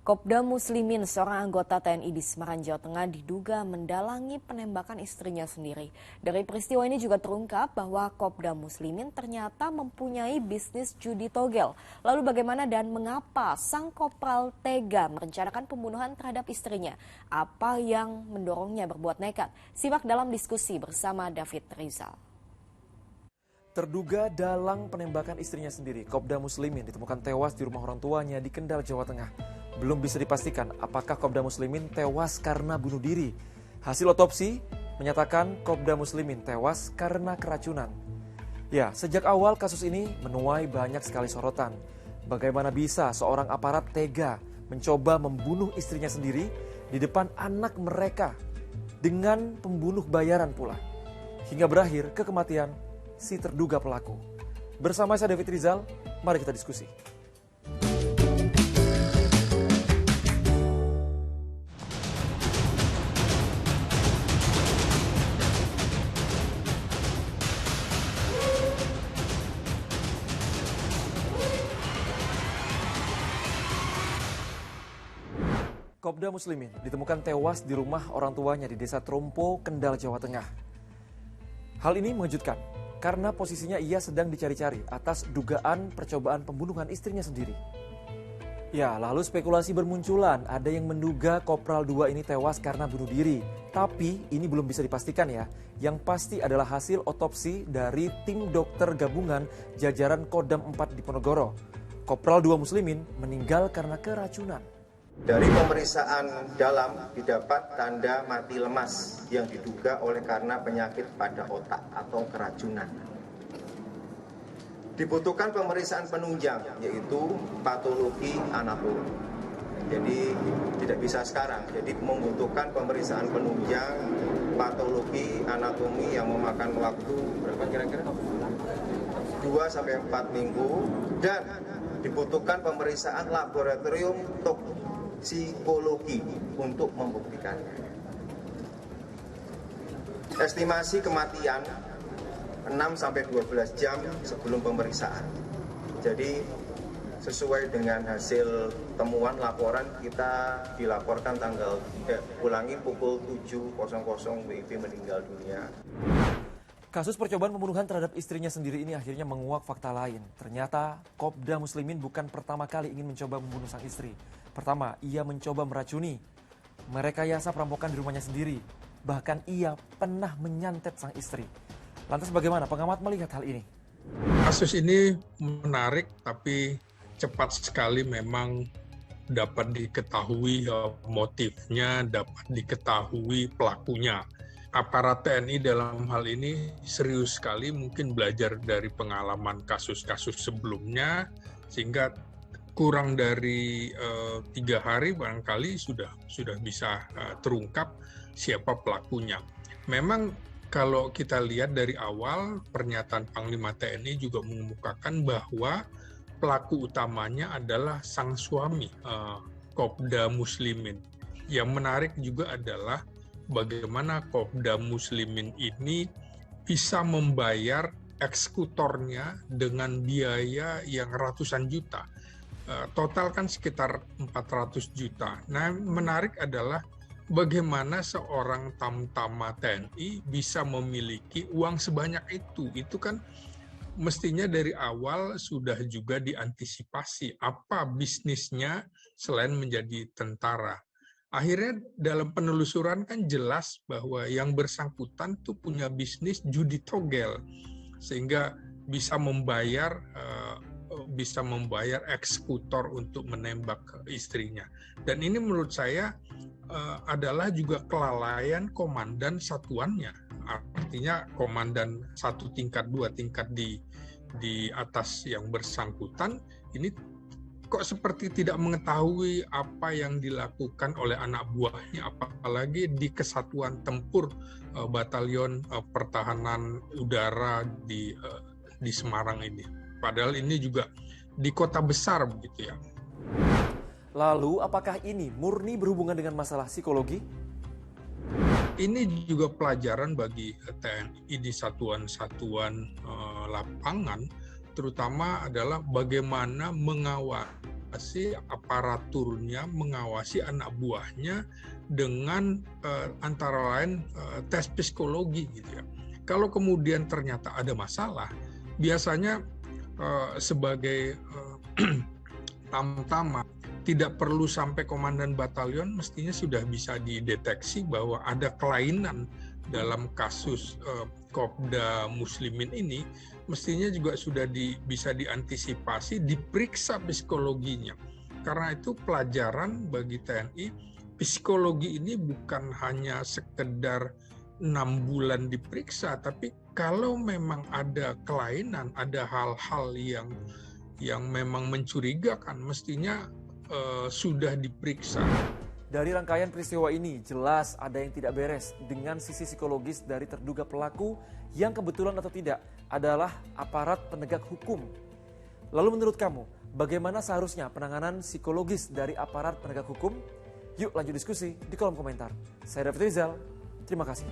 Kopda Muslimin, seorang anggota TNI di Semarang, Jawa Tengah, diduga mendalangi penembakan istrinya sendiri. Dari peristiwa ini juga terungkap bahwa Kopda Muslimin ternyata mempunyai bisnis judi togel. Lalu bagaimana dan mengapa sang kopral tega merencanakan pembunuhan terhadap istrinya? Apa yang mendorongnya berbuat nekat? Simak dalam diskusi bersama David Rizal. Terduga dalang penembakan istrinya sendiri, Kopda Muslimin ditemukan tewas di rumah orang tuanya di Kendal, Jawa Tengah. Belum bisa dipastikan apakah Kopda Muslimin tewas karena bunuh diri. Hasil otopsi menyatakan Kopda Muslimin tewas karena keracunan. Ya, sejak awal kasus ini menuai banyak sekali sorotan. Bagaimana bisa seorang aparat tega mencoba membunuh istrinya sendiri di depan anak mereka dengan pembunuh bayaran pula. Hingga berakhir ke kematian si terduga pelaku. Bersama saya David Rizal, mari kita diskusi. Kopda Muslimin ditemukan tewas di rumah orang tuanya di Desa Trompo, Kendal, Jawa Tengah. Hal ini mengejutkan karena posisinya ia sedang dicari-cari atas dugaan percobaan pembunuhan istrinya sendiri. Ya, lalu spekulasi bermunculan, ada yang menduga Kopral 2 ini tewas karena bunuh diri. Tapi ini belum bisa dipastikan ya. Yang pasti adalah hasil otopsi dari tim dokter gabungan jajaran Kodam 4 Diponegoro. Kopral 2 Muslimin meninggal karena keracunan. Dari pemeriksaan dalam didapat tanda mati lemas yang diduga oleh karena penyakit pada otak atau keracunan. Dibutuhkan pemeriksaan penunjang yaitu patologi anatomi. Jadi tidak bisa sekarang. Jadi membutuhkan pemeriksaan penunjang patologi anatomi yang memakan waktu berapa kira-kira? 2 sampai 4 minggu dan dibutuhkan pemeriksaan laboratorium toksikologi untuk membuktikannya. Estimasi kematian 6 sampai 12 jam sebelum pemeriksaan. Jadi sesuai dengan hasil temuan laporan kita dilaporkan pukul 7.00 WIB meninggal dunia. Kasus percobaan pembunuhan terhadap istrinya sendiri ini akhirnya menguak fakta lain. Ternyata Kopda Muslimin bukan pertama kali ingin mencoba membunuh sang istri. Pertama, ia mencoba meracuni, merekayasa perampokan di rumahnya sendiri. Bahkan ia pernah menyantet sang istri. Lantas bagaimana pengamat melihat hal ini? Kasus ini menarik tapi cepat sekali memang dapat diketahui motifnya, dapat diketahui pelakunya. Aparat TNI dalam hal ini serius sekali, mungkin belajar dari pengalaman kasus-kasus sebelumnya, sehingga kurang dari 3 hari barangkali sudah bisa terungkap siapa pelakunya. Memang kalau kita lihat dari awal, pernyataan Panglima TNI juga mengemukakan bahwa pelaku utamanya adalah sang suami, Kopda Muslimin. Yang menarik juga adalah bagaimana Kopda Muslimin ini bisa membayar eksekutornya dengan biaya yang ratusan juta. Total kan sekitar 400 juta. Nah, menarik adalah bagaimana seorang tamtama TNI bisa memiliki uang sebanyak itu. Itu kan mestinya dari awal sudah juga diantisipasi apa bisnisnya selain menjadi tentara. Akhirnya dalam penelusuran kan jelas bahwa yang bersangkutan tuh punya bisnis judi togel, sehingga bisa membayar eksekutor untuk menembak istrinya. Dan ini menurut saya adalah juga kelalaian komandan satuannya. Artinya komandan 1 tingkat, 2 tingkat di atas yang bersangkutan ini kok seperti tidak mengetahui apa yang dilakukan oleh anak buahnya, apalagi di Kesatuan Tempur Batalion Pertahanan Udara di Semarang ini. Padahal ini juga di kota besar begitu ya. Lalu apakah ini murni berhubungan dengan masalah psikologi? Ini juga pelajaran bagi TNI di satuan-satuan lapangan, terutama adalah bagaimana mengawal aparaturnya, mengawasi anak buahnya dengan antara lain tes psikologi gitu ya. Kalau kemudian ternyata ada masalah, biasanya sebagai tamtama tidak perlu sampai komandan batalion, mestinya sudah bisa dideteksi bahwa ada kelainan dalam kasus Kopda Muslimin ini, mestinya juga sudah bisa diantisipasi, diperiksa psikologinya. Karena itu pelajaran bagi TNI, psikologi ini bukan hanya sekedar 6 bulan diperiksa, tapi kalau memang ada kelainan, ada hal-hal yang memang mencurigakan, mestinya sudah diperiksa. Dari rangkaian peristiwa ini, jelas ada yang tidak beres dengan sisi psikologis dari terduga pelaku yang kebetulan atau tidak adalah aparat penegak hukum. Lalu menurut kamu, bagaimana seharusnya penanganan psikologis dari aparat penegak hukum? Yuk lanjut diskusi di kolom komentar. Saya David Rizal, terima kasih.